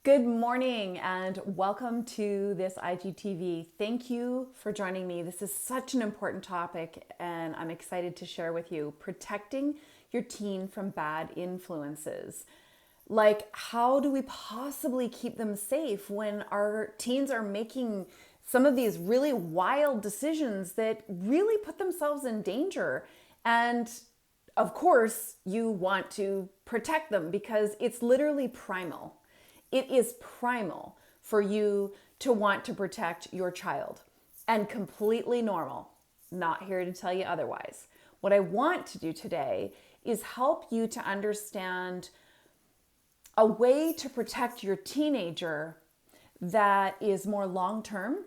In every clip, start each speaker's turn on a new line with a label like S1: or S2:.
S1: Good morning and welcome to this IGTV. Thank you for joining me. This is such an important topic and I'm excited to share with you. Protecting your teen from bad influences. Like, how do we possibly keep them safe when our teens are making some of these really wild decisions that really put themselves in danger? And of course, you want to protect them because it's literally primal. It is primal for you to want to protect your child and completely normal. Not here to tell you otherwise. What I want to do today is help you to understand a way to protect your teenager that is more long-term.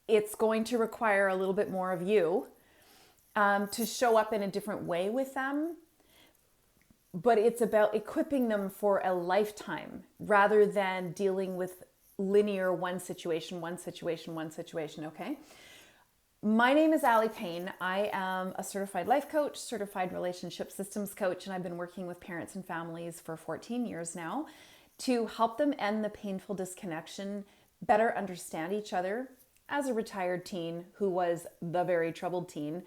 S1: It's going to require a little bit more of you to show up in a different way with them. But it's about equipping them for a lifetime rather than dealing with linear one situation, okay? My name is Allie Payne. I am a certified life coach, certified relationship systems coach, and I've been working with parents and families for 14 years now to help them end the painful disconnection, better understand each other as a retired teen who was the very troubled teen,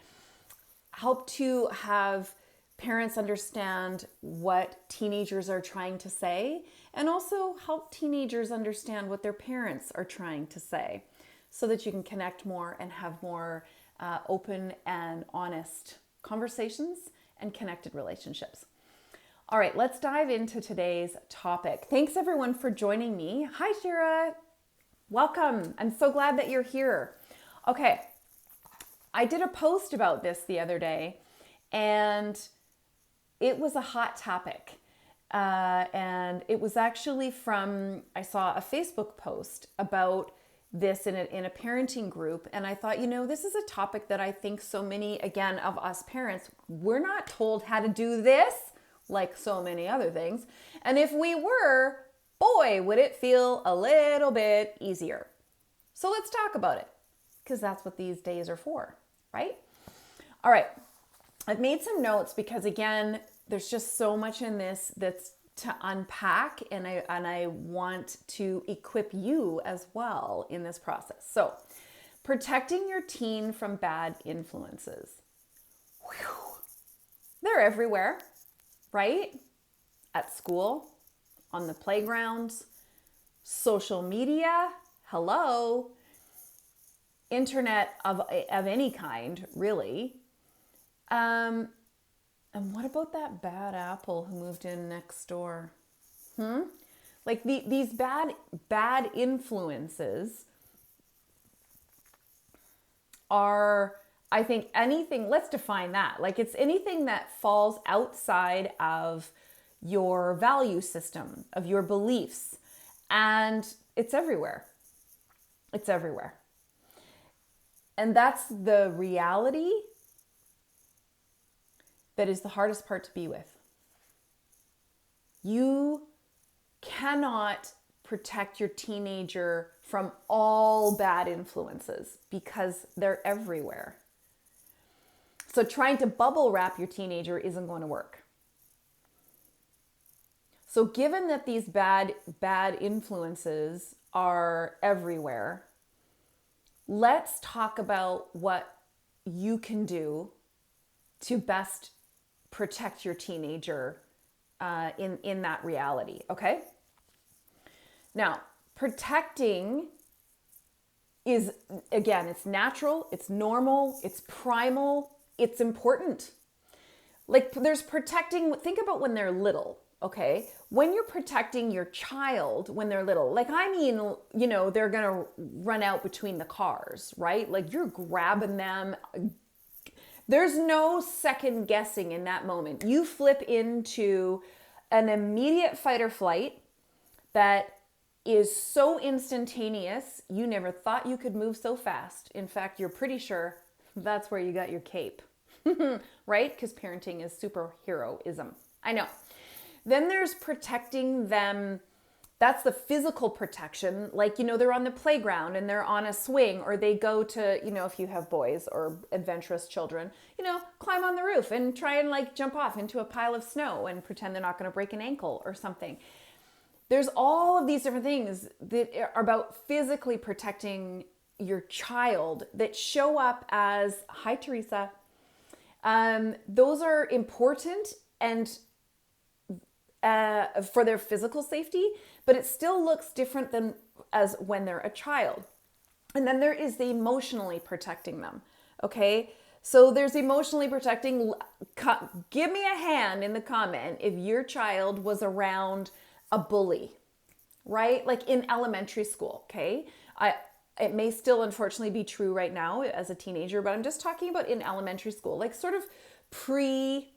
S1: help to have parents understand what teenagers are trying to say, and also help teenagers understand what their parents are trying to say so that you can connect more and have more open and honest conversations and connected relationships. All right, let's dive into today's topic. Thanks everyone for joining me. Hi, Shira. Welcome. I'm so glad that you're here. Okay, I did a post about this the other day, and it was a hot topic. And it was actually I saw a Facebook post about this in a parenting group. And I thought, this is a topic that I think so many, again, of us parents, we're not told how to do this like so many other things. And if we were, boy, would it feel a little bit easier. So let's talk about it because that's what these days are for, right? All right. I've made some notes because, again, there's just so much in this that's to unpack, and I want to equip you as well in this process. So, protecting your teen from bad influences. Whew. They're everywhere, right? At school, on the playgrounds, social media, hello, internet of any kind, really. And what about that bad apple who moved in next door? Like these bad influences are, I think, anything, let's define that. Like it's anything that falls outside of your value system, of your beliefs. And it's everywhere. It's everywhere. And that's the reality that is the hardest part to be with. You cannot protect your teenager from all bad influences because they're everywhere. So trying to bubble wrap your teenager isn't going to work. So given that these bad influences are everywhere, let's talk about what you can do to best protect your teenager in that reality, okay? Now, protecting is, again, it's natural, it's normal, it's primal, it's important. Like there's protecting, think about when they're little, okay? When you're protecting your child when they're little, like I mean, they're gonna run out between the cars, right? Like you're grabbing them. There's no second guessing in that moment. You flip into an immediate fight or flight that is so instantaneous, you never thought you could move so fast. In fact, you're pretty sure that's where you got your cape, right? Because parenting is superheroism. I know. Then there's protecting them. That's the physical protection. Like, they're on the playground and they're on a swing, or they go to, if you have boys or adventurous children, climb on the roof and try and like jump off into a pile of snow and pretend they're not going to break an ankle or something. there's all of these different things that are about physically protecting your child that show up as, hi, Teresa. Those are important and for their physical safety, but it still looks different than as when they're a child. And then there is the emotionally protecting them. Okay. So there's emotionally protecting. Give me a hand in the comment if your child was around a bully, right? Like in elementary school. Okay. It may still unfortunately be true right now as a teenager, but I'm just talking about in elementary school, like sort of pre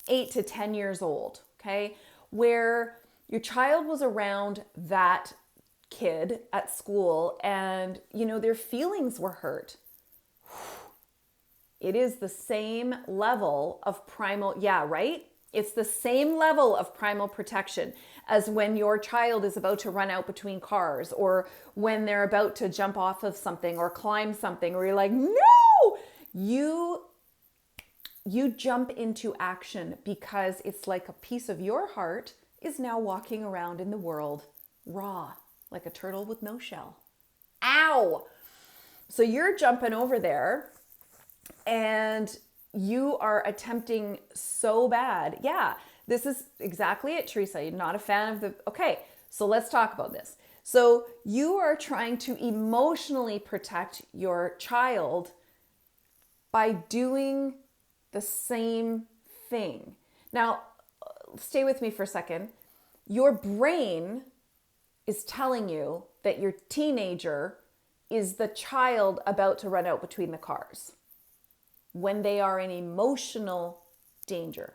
S1: 8 to 10 years old. Okay. Where your child was around that kid at school and, their feelings were hurt. It is the same level of primal, yeah, right? It's the same level of primal protection as when your child is about to run out between cars, or when they're about to jump off of something or climb something, or you're like, no, you jump into action because it's like a piece of your heart is now walking around in the world raw, like a turtle with no shell. Ow! So you're jumping over there and you are attempting so bad. Yeah, this is exactly it, Teresa. You're not a fan of the... Okay, so let's talk about this. So you are trying to emotionally protect your child by doing the same thing. Now, stay with me for a second. Your brain is telling you that your teenager is the child about to run out between the cars when they are in emotional danger.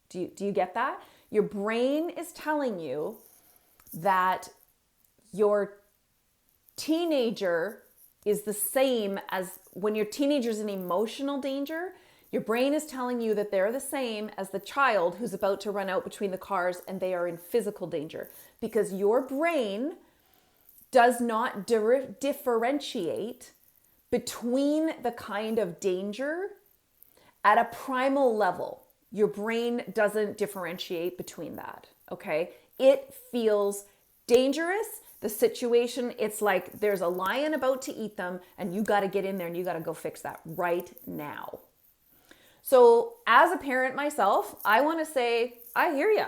S1: Do you get that? Your brain is telling you that your teenager is the same as when your teenager's in emotional danger. Your brain is telling you that they're the same as the child who's about to run out between the cars and they are in physical danger, because your brain does not differentiate between the kind of danger at a primal level. Your brain doesn't differentiate between that, okay? It feels dangerous. The situation, it's like there's a lion about to eat them and you got to get in there and you got to go fix that right now. So as a parent myself, I want to say, I hear you.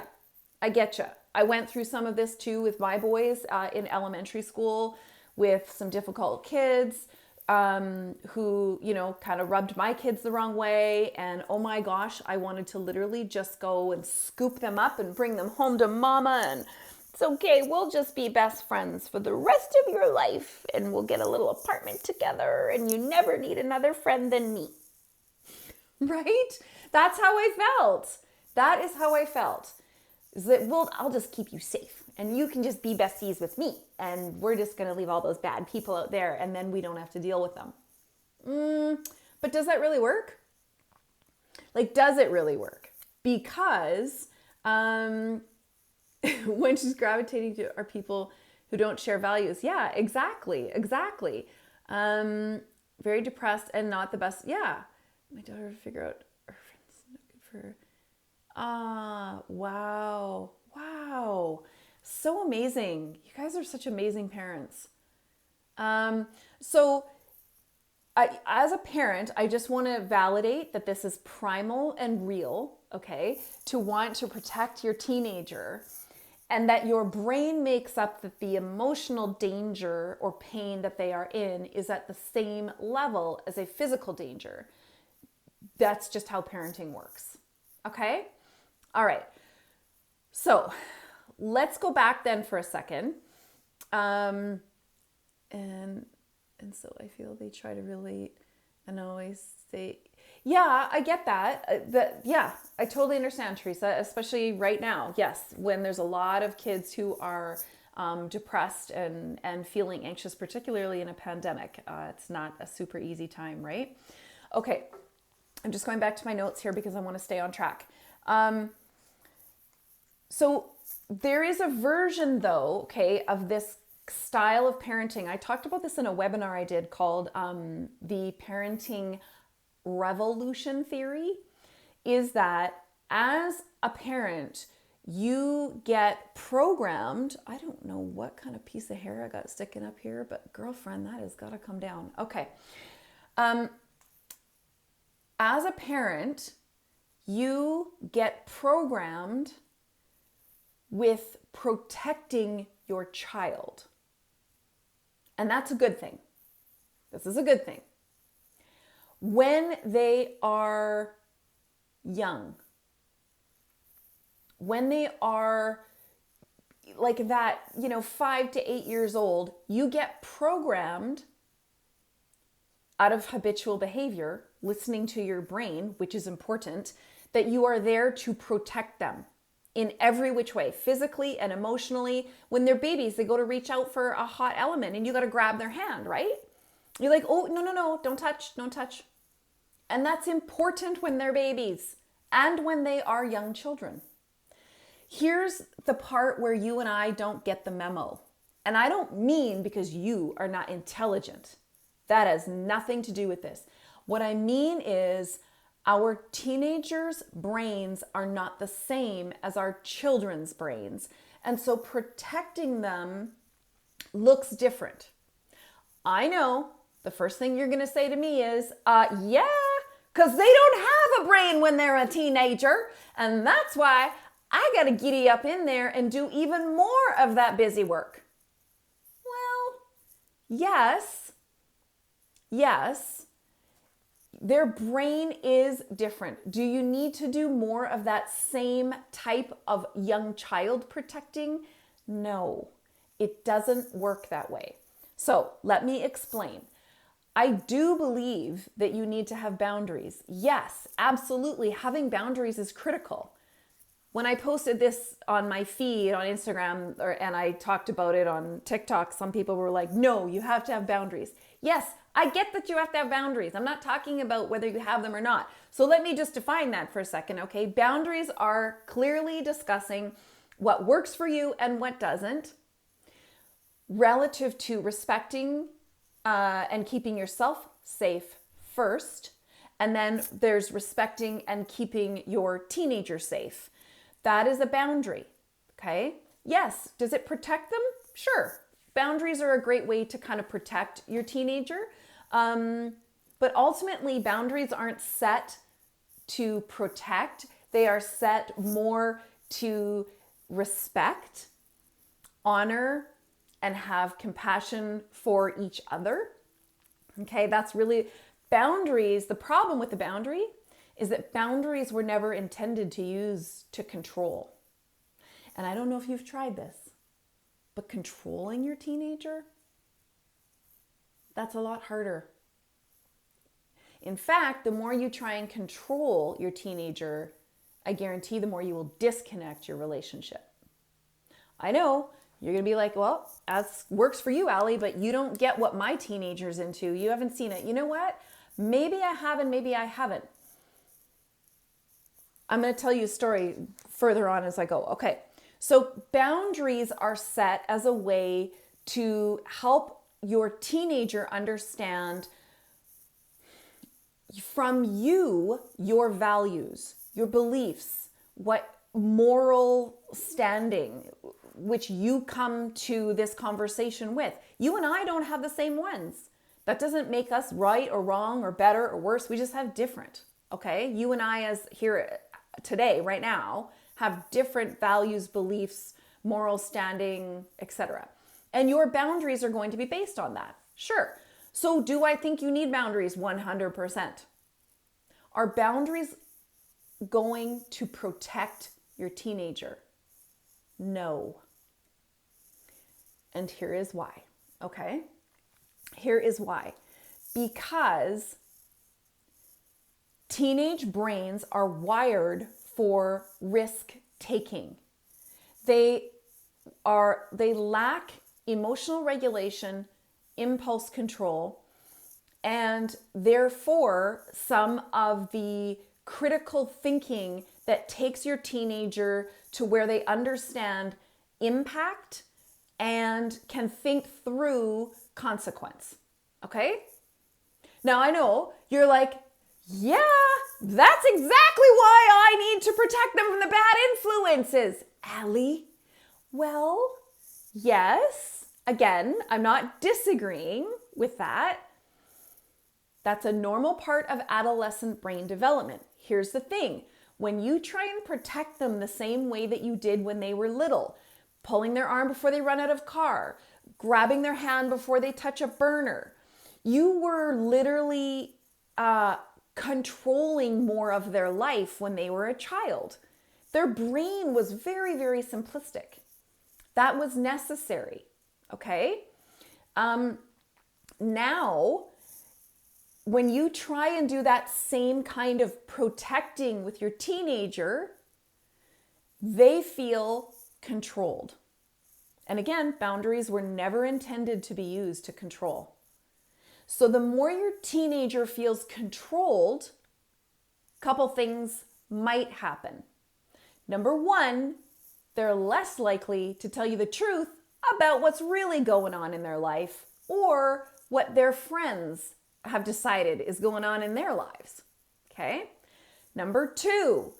S1: I get you. I went through some of this too with my boys in elementary school with some difficult kids who, kind of rubbed my kids the wrong way. And oh my gosh, I wanted to literally just go and scoop them up and bring them home to mama. And it's okay, we'll just be best friends for the rest of your life. And we'll get a little apartment together and you never need another friend than me. Right? That's how I felt. That is how I felt. Is that, well, I'll just keep you safe and you can just be besties with me and we're just going to leave all those bad people out there and then we don't have to deal with them. But does that really work? Like, does it really work? Because when she's gravitating to are people who don't share values. Yeah, exactly. Very depressed and not the best. Yeah. My daughter would figure out her friends not good for her. Wow. So amazing. You guys are such amazing parents. So as a parent, I just want to validate that this is primal and real, okay? To want to protect your teenager, and that your brain makes up that the emotional danger or pain that they are in is at the same level as a physical danger. That's just how parenting works. Okay? All right. So let's go back then for a second. And so I feel they try to relate and always say, yeah, I get that. Yeah, I totally understand, Teresa, especially right now. Yes, when there's a lot of kids who are depressed and feeling anxious, particularly in a pandemic. It's not a super easy time, right? Okay. I'm just going back to my notes here because I want to stay on track. So there is a version though, okay, of this style of parenting. I talked about this in a webinar I did called the parenting revolution theory, is that as a parent, you get programmed. I don't know what kind of piece of hair I got sticking up here, but girlfriend, that has got to come down. Okay. As a parent, you get programmed with protecting your child. And that's a good thing. This is a good thing. When they are young, when they are like that, 5 to 8 years old, you get programmed out of habitual behavior, listening to your brain, which is important, that you are there to protect them in every which way, physically and emotionally. When they're babies, they go to reach out for a hot element and you got to grab their hand, right? You're like, oh, no, don't touch. And that's important when they're babies and when they are young children. Here's the part where you and I don't get the memo. And I don't mean because you are not intelligent. That has nothing to do with this. What I mean is our teenagers' brains are not the same as our children's brains. And so protecting them looks different. I know the first thing you're going to say to me is, yeah, because they don't have a brain when they're a teenager. And that's why I got to giddy up in there and do even more of that busy work. Well, yes, their brain is different. Do you need to do more of that same type of young child protecting? No, it doesn't work that way. So let me explain. I do believe that you need to have boundaries. Yes, absolutely. Having boundaries is critical. When I posted this on my feed on Instagram and I talked about it on TikTok, some people were like, no, you have to have boundaries. Yes, I get that you have to have boundaries. I'm not talking about whether you have them or not. So let me just define that for a second, okay? Boundaries are clearly discussing what works for you and what doesn't, relative to respecting and keeping yourself safe first. And then there's respecting and keeping your teenager safe. That is a boundary, okay? Yes, does it protect them? Sure. Boundaries are a great way to kind of protect your teenager. But ultimately, boundaries aren't set to protect. They are set more to respect, honor, and have compassion for each other. Okay, that's really boundaries. The problem with the boundary is that boundaries were never intended to use to control. And I don't know if you've tried this, but controlling your teenager, that's a lot harder. In fact, the more you try and control your teenager, I guarantee the more you will disconnect your relationship. I know you're going to be like, well, that works for you, Allie, but you don't get what my teenager's into. You haven't seen it. You know what? Maybe I have and maybe I haven't. I'm going to tell you a story further on as I go. Okay. So boundaries are set as a way to help your teenager understand from you, your values, your beliefs, what moral standing, which you come to this conversation with. You and I don't have the same ones. That doesn't make us right or wrong or better or worse. We just have different. Okay. You and I, as here today, right now, have different values, beliefs, moral standing, etc. And your boundaries are going to be based on that. Sure. So do I think you need boundaries? 100%. Are boundaries going to protect your teenager? No. And here is why. Okay? Here is why. Because teenage brains are wired for risk taking. They lack emotional regulation, impulse control, and therefore some of the critical thinking that takes your teenager to where they understand impact and can think through consequence. Okay? Now I know you're like, yeah, that's exactly why I need to protect them from the bad influences. Allie? Well, yes. Again, I'm not disagreeing with that. That's a normal part of adolescent brain development. Here's the thing. When you try and protect them the same way that you did when they were little, pulling their arm before they run out of car, grabbing their hand before they touch a burner, you were literally controlling more of their life when they were a child. Their brain was very, very simplistic. That was necessary, okay? Now, when you try and do that same kind of protecting with your teenager, they feel controlled. And again, boundaries were never intended to be used to control. So the more your teenager feels controlled, a couple things might happen. Number one, they're less likely to tell you the truth about what's really going on in their life or what their friends have decided is going on in their lives. Okay? Number two,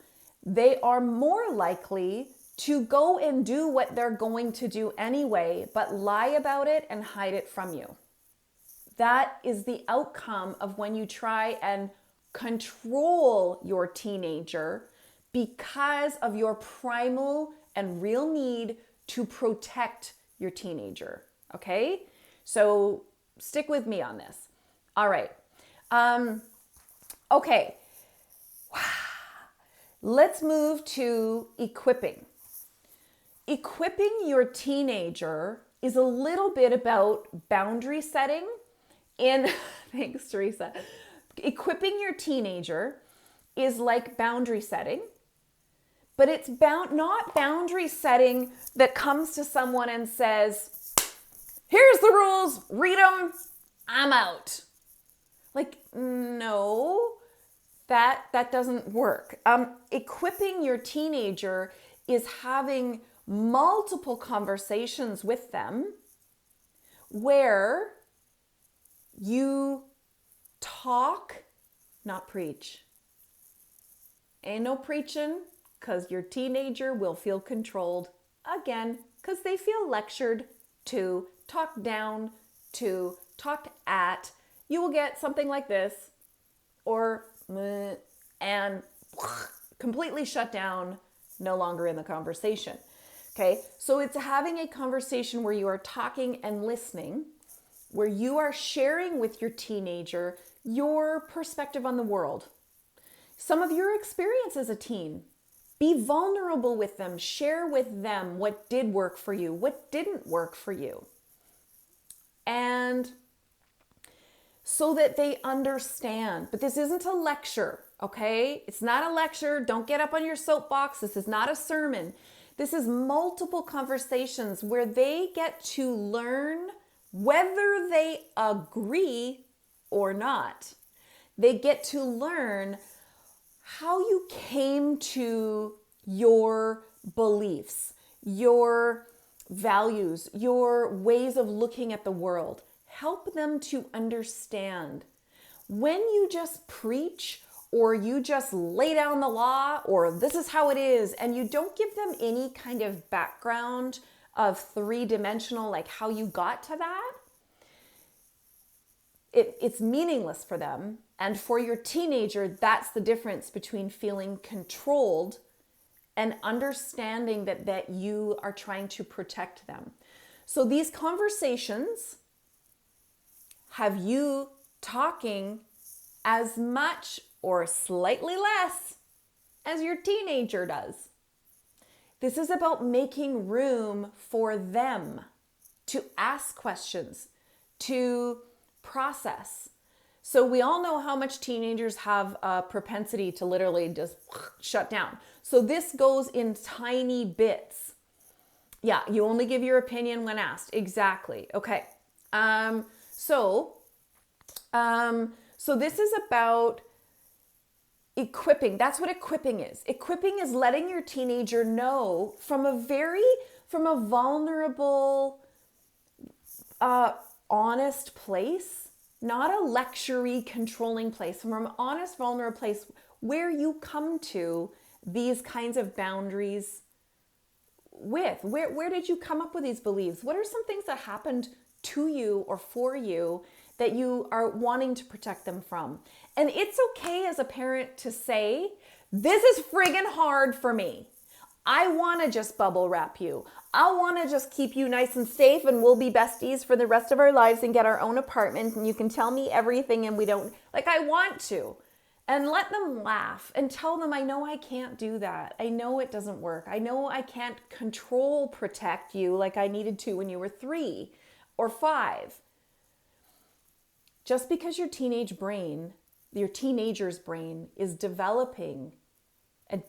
S1: they are more likely to go and do what they're going to do anyway, but lie about it and hide it from you. That is the outcome of when you try and control your teenager because of your primal and real need to protect your teenager. Okay? So stick with me on this. All right. Okay. Let's move to equipping. Equipping your teenager is a little bit about boundary setting thanks, Teresa. Equipping your teenager is like boundary setting, but it's not boundary setting that comes to someone and says, here's the rules, read them, I'm out. Like, no, that doesn't work. Equipping your teenager is having multiple conversations with them where you talk, not preach. Ain't no preaching, because your teenager will feel controlled again, because they feel lectured to, talked down to, talked at. You will get something like this, or and completely shut down, no longer in the conversation. Okay, so it's having a conversation where you are talking and listening, where you are sharing with your teenager your perspective on the world, some of your experience as a teen. Be vulnerable with them, share with them what did work for you, what didn't work for you. And so that they understand. But this isn't a lecture, okay? It's not a lecture. Don't get up on your soapbox. This is not a sermon. This is multiple conversations where they get to learn whether they agree or not. They get to learn how you came to your beliefs, your values, your ways of looking at the world. Help them to understand. When you just preach or you just lay down the law or this is how it is, and you don't give them any kind of background of three-dimensional, like how you got to that, it's meaningless for them. And for your teenager, that's the difference between feeling controlled and understanding that you are trying to protect them. So these conversations have you talking as much or slightly less as your teenager does. This is about making room for them to ask questions, to process. So we all know how much teenagers have a propensity to literally just shut down. So this goes in tiny bits. Yeah, you only give your opinion when asked. Exactly. Okay. So this is about equipping. That's what equipping is. Equipping is letting your teenager know from a vulnerable, honest place, not a lectury, controlling place, from an honest, vulnerable place where you come to these kinds of boundaries with? Where did you come up with these beliefs? What are some things that happened to you or for you that you are wanting to protect them from? And it's okay as a parent to say, this is friggin' hard for me. I want to just bubble wrap you. I want to just keep you nice and safe, and we'll be besties for the rest of our lives and get our own apartment, and you can tell me everything, and we don't, like, I want to. And let them laugh and tell them, I know I can't do that. I know it doesn't work. I know I can't control protect you like I needed to when you were 3 or 5. Just because your teenager's brain is developing, and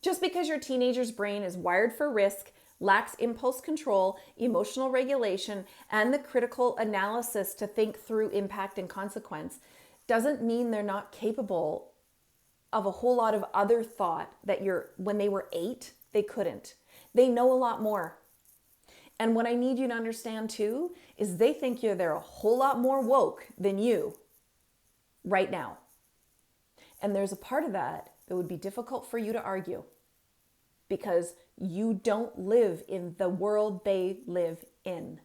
S1: just because your teenager's brain is wired for risk, lacks impulse control, emotional regulation, and the critical analysis to think through impact and consequence, doesn't mean they're not capable of a whole lot of other thought that when they were 8, they couldn't. They know a lot more. And what I need you to understand too is they think they're a whole lot more woke than you right now. And there's a part of that would be difficult for you to argue because you don't live in the world they live in.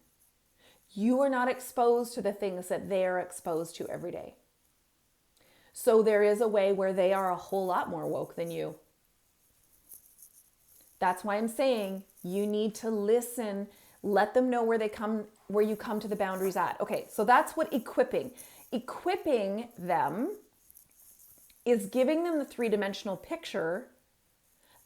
S1: You are not exposed to the things that they are exposed to every day. So there is a way where they are a whole lot more woke than you. That's why I'm saying you need to listen, let them know where you come to the boundaries at. Okay, so that's what equipping. Equipping them is giving them the 3-dimensional picture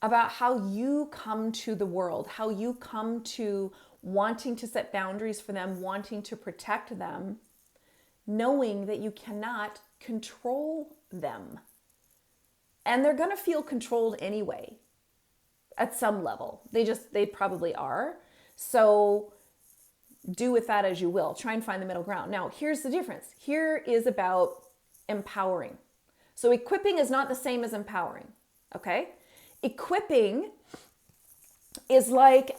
S1: about how you come to the world, how you come to wanting to set boundaries for them, wanting to protect them, knowing that you cannot control them. And they're going to feel controlled anyway at some level. They probably are. So do with that as you will. Try and find the middle ground. Now, here's the difference. Here is about empowering. So equipping is not the same as empowering, okay? Equipping is like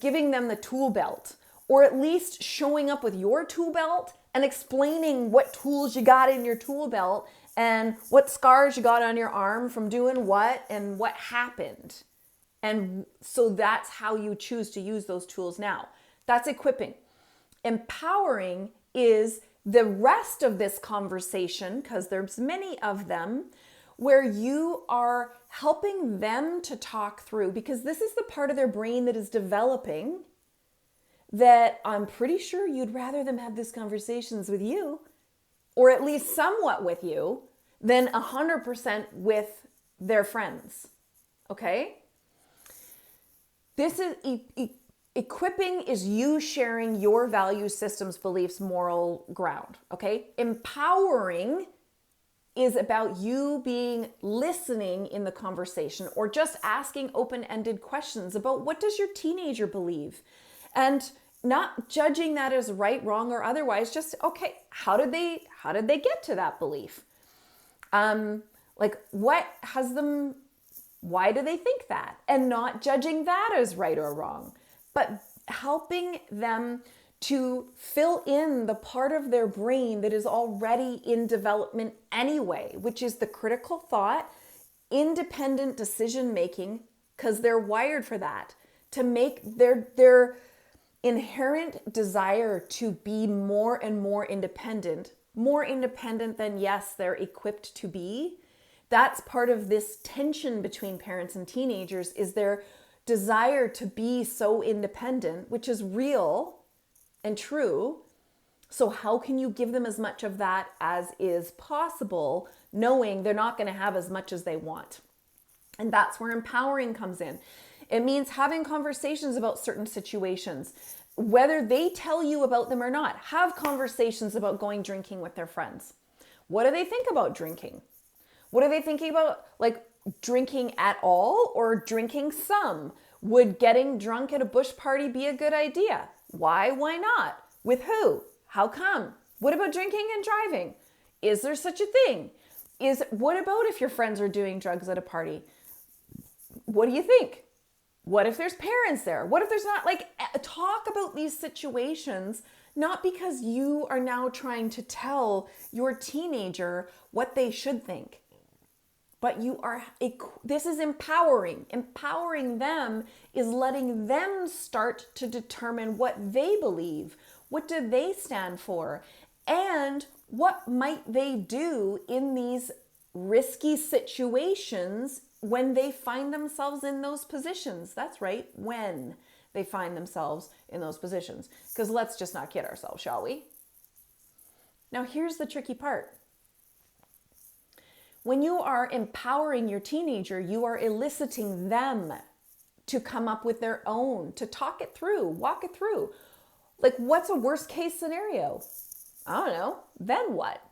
S1: giving them the tool belt, or at least showing up with your tool belt and explaining what tools you got in your tool belt and what scars you got on your arm from doing what and what happened. And so that's how you choose to use those tools now. That's equipping. Empowering is the rest of this conversation, because there's many of them, where you are helping them to talk through, because this is the part of their brain that is developing that I'm pretty sure you'd rather them have these conversations with you, or at least somewhat with you, than 100% with their friends, okay? This is equipping is you sharing your value systems, beliefs, moral ground, okay? Empowering is about you being listening in the conversation, or just asking open-ended questions about what does your teenager believe, and not judging that as right, wrong, or otherwise. Just, okay, how did they get to that belief? Like, what has them? Why do they think that? And not judging that as right or wrong, but helping them to fill in the part of their brain that is already in development anyway, which is the critical thought, independent decision making, because they're wired for that, to make their inherent desire to be more and more independent than, yes, they're equipped to be. That's part of this tension between parents and teenagers, is their desire to be so independent, which is real and true. So how can you give them as much of that as is possible, knowing they're not going to have as much as they want? And that's where empowering comes in. It means having conversations about certain situations, whether they tell you about them or not. Have conversations about going drinking with their friends. What do they think about drinking? What are they thinking about, like, drinking at all or drinking some? Would getting drunk at a bush party be a good idea? Why? Why not? With who? How come? What about drinking and driving? Is there such a thing? What about if your friends are doing drugs at a party? What do you think? What if there's parents there? What if there's not? Like, talk about these situations, not because you are now trying to tell your teenager what they should think. but this is empowering. Empowering them is letting them start to determine what they believe, what do they stand for, and what might they do in these risky situations when they find themselves in those positions. That's right, when they find themselves in those positions. Because let's just not kid ourselves, shall we? Now, here's the tricky part. When you are empowering your teenager, you are eliciting them to come up with their own, to talk it through, walk it through. Like, what's a worst case scenario? I don't know. Then what?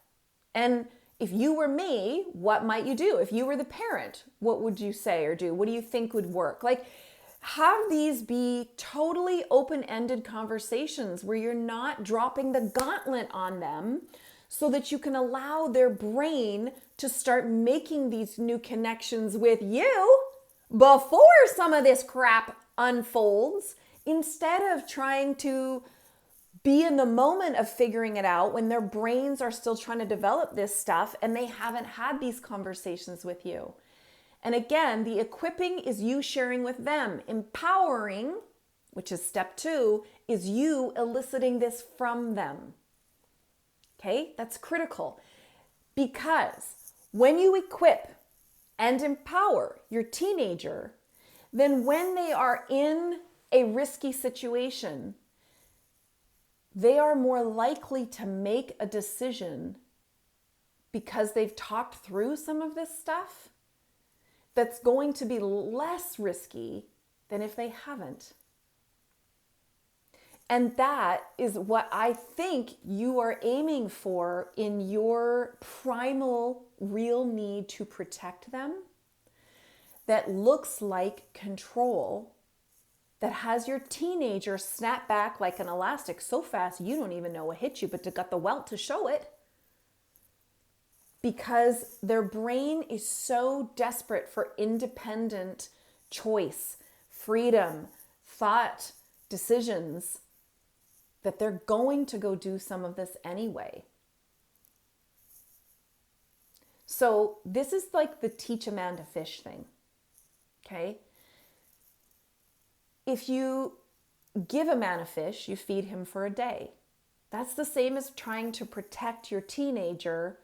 S1: And if you were me, what might you do? If you were the parent, what would you say or do? What do you think would work? Like, have these be totally open-ended conversations where you're not dropping the gauntlet on them, so that you can allow their brain to start making these new connections with you before some of this crap unfolds, instead of trying to be in the moment of figuring it out when their brains are still trying to develop this stuff and they haven't had these conversations with you. And again, the equipping is you sharing with them. Empowering, which is step 2, is you eliciting this from them. Okay, that's critical, because when you equip and empower your teenager, then when they are in a risky situation, they are more likely to make a decision because they've talked through some of this stuff that's going to be less risky than if they haven't. And that is what I think you are aiming for in your primal, real need to protect them, that looks like control, that has your teenager snap back like an elastic so fast you don't even know what hit you, but you got the welt to show it. Because their brain is so desperate for independent choice, freedom, thought, decisions, that they're going to go do some of this anyway. So this is like the teach a man to fish thing, okay? If you give a man a fish, you feed him for a day. That's the same as trying to protect your teenager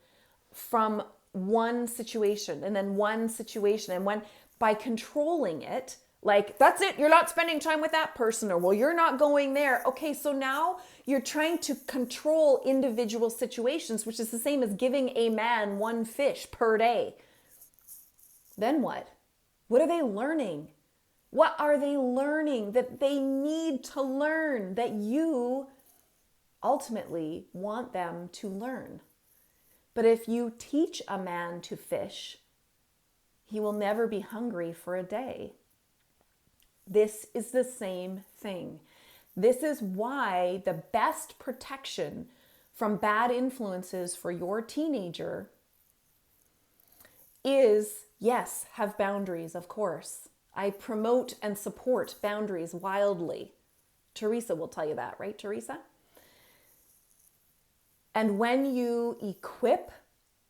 S1: from one situation and then one situation. And when by controlling it, like, that's it, you're not spending time with that person, or well, you're not going there. Okay, so now you're trying to control individual situations, which is the same as giving a man one fish per day. Then what? What are they learning? What are they learning that they need to learn, that you ultimately want them to learn? But if you teach a man to fish, he will never be hungry for a day. This is the same thing. This is why the best protection from bad influences for your teenager is, yes, have boundaries, of course. I promote and support boundaries wildly. Teresa will tell you that, right, Teresa? And when you equip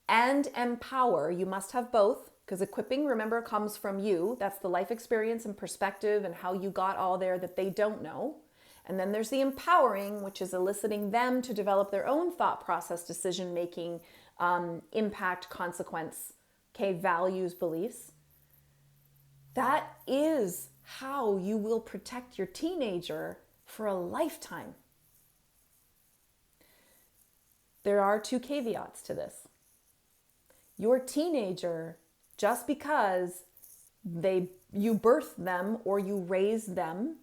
S1: and empower, you must have both, because equipping, remember, comes from you. That's the life experience and perspective and how you got all there that they don't know. And then there's the empowering, which is eliciting them to develop their own thought process, decision-making, impact, consequence, okay, values, beliefs. That is how you will protect your teenager for a lifetime. There are 2 caveats to this. Your teenager, just because you birthed them or you raised them,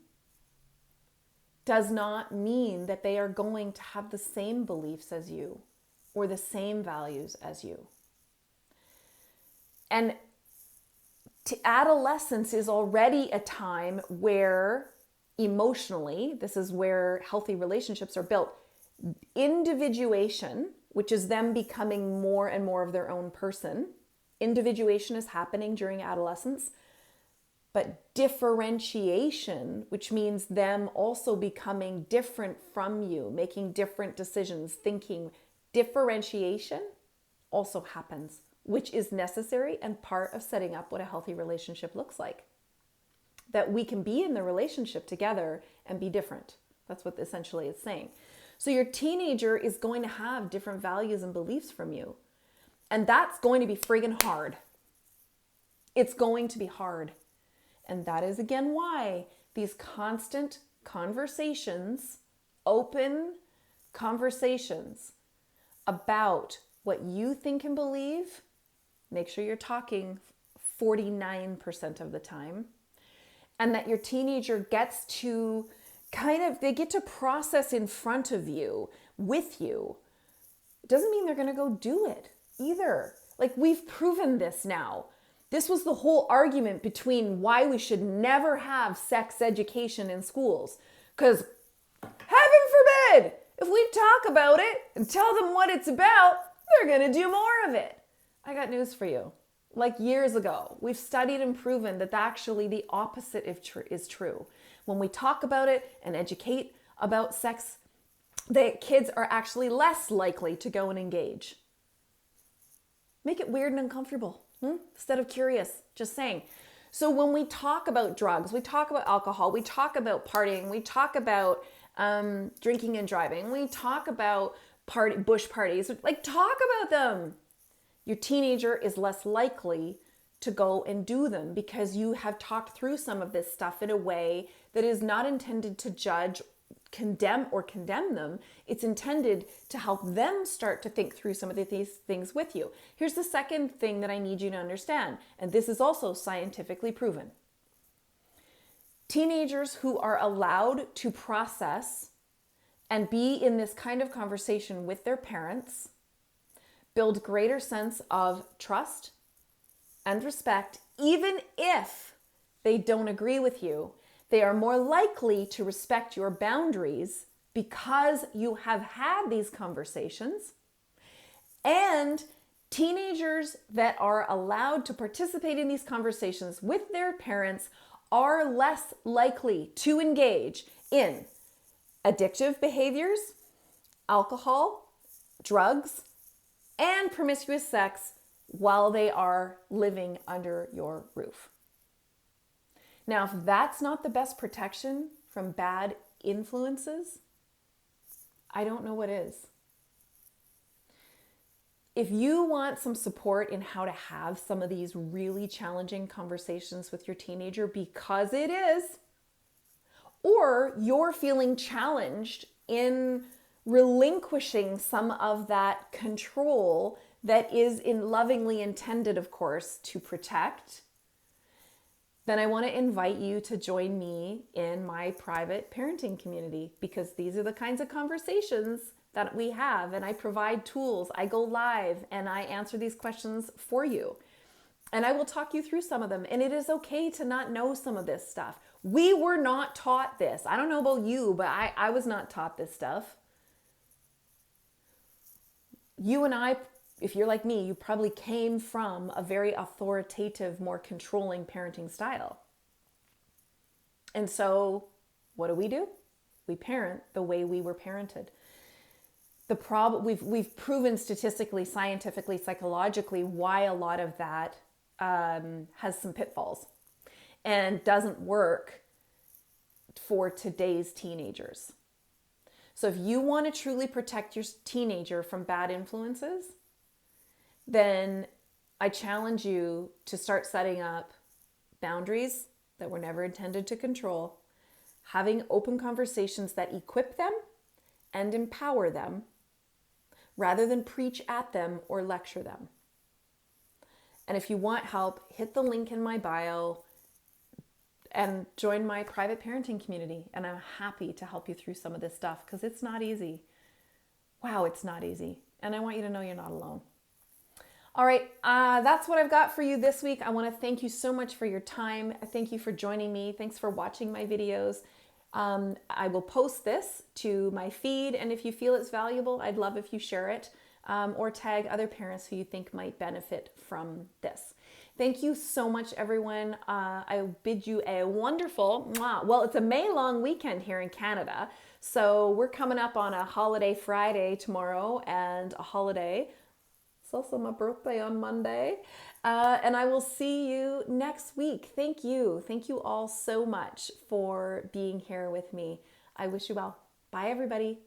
S1: does not mean that they are going to have the same beliefs as you or the same values as you. And adolescence is already a time where emotionally, this is where healthy relationships are built. Individuation, which is them becoming more and more of their own person. Individuation is happening during adolescence, but differentiation, which means them also becoming different from you, making different decisions, thinking, differentiation also happens which is necessary and part of setting up what a healthy relationship looks like. That we can be in the relationship together and be different. That's what essentially it's saying. So your teenager is going to have different values and beliefs from you. And that's going to be friggin' hard. It's going to be hard. And that is again why these constant conversations, open conversations about what you think and believe, make sure you're talking 49% of the time, and that your teenager gets to they get to process in front of you, with you. It doesn't mean they're going to go do it either. Like, we've proven this now. This was the whole argument between why we should never have sex education in schools. Because, heaven forbid, if we talk about it and tell them what it's about, they're going to do more of it. I got news for you. Like years ago, we've studied and proven that actually the opposite is true. When we talk about it and educate about sex, the kids are actually less likely to go and engage. Make it weird and uncomfortable instead of curious, just saying. So when we talk about drugs, we talk about alcohol, we talk about partying, we talk about drinking and driving, we talk about bush parties, like talk about them. Your teenager is less likely to go and do them because you have talked through some of this stuff in a way that is not intended to judge, condemn them. It's intended to help them start to think through some of these things with you. Here's the second thing that I need you to understand, and this is also scientifically proven. Teenagers who are allowed to process and be in this kind of conversation with their parents build greater sense of trust and respect, even if they don't agree with you. They are more likely to respect your boundaries because you have had these conversations. And teenagers that are allowed to participate in these conversations with their parents are less likely to engage in addictive behaviors, alcohol, drugs, and promiscuous sex while they are living under your roof. Now, if that's not the best protection from bad influences, I don't know what is. If you want some support in how to have some of these really challenging conversations with your teenager, because it is, or you're feeling challenged in relinquishing some of that control that is lovingly intended, of course, to protect, then I want to invite you to join me in my private parenting community, because these are the kinds of conversations that we have, and I provide tools. I go live and I answer these questions for you. And I will talk you through some of them. And it is okay to not know some of this stuff. We were not taught this. I don't know about you, but I was not taught this stuff. You and I, if you're like me, you probably came from a very authoritative, more controlling parenting style. And so what do? We parent the way we were parented. The problem, we've proven statistically, scientifically, psychologically why a lot of that has some pitfalls and doesn't work for today's teenagers. So if you want to truly protect your teenager from bad influences, then I challenge you to start setting up boundaries that were never intended to control, having open conversations that equip them and empower them, rather than preach at them or lecture them. And if you want help, hit the link in my bio and join my private parenting community. And I'm happy to help you through some of this stuff, because it's not easy. Wow, it's not easy. And I want you to know you're not alone. All right, that's what I've got for you this week. I want to thank you so much for your time. Thank you for joining me. Thanks for watching my videos. I will post this to my feed, and if you feel it's valuable, I'd love if you share it or tag other parents who you think might benefit from this. Thank you so much, everyone. I bid you a wonderful, well, it's a May long weekend here in Canada. So we're coming up on a holiday Friday tomorrow and a holiday It's also my birthday on Monday. And I will see you next week. Thank you. Thank you all so much for being here with me. I wish you well. Bye, everybody.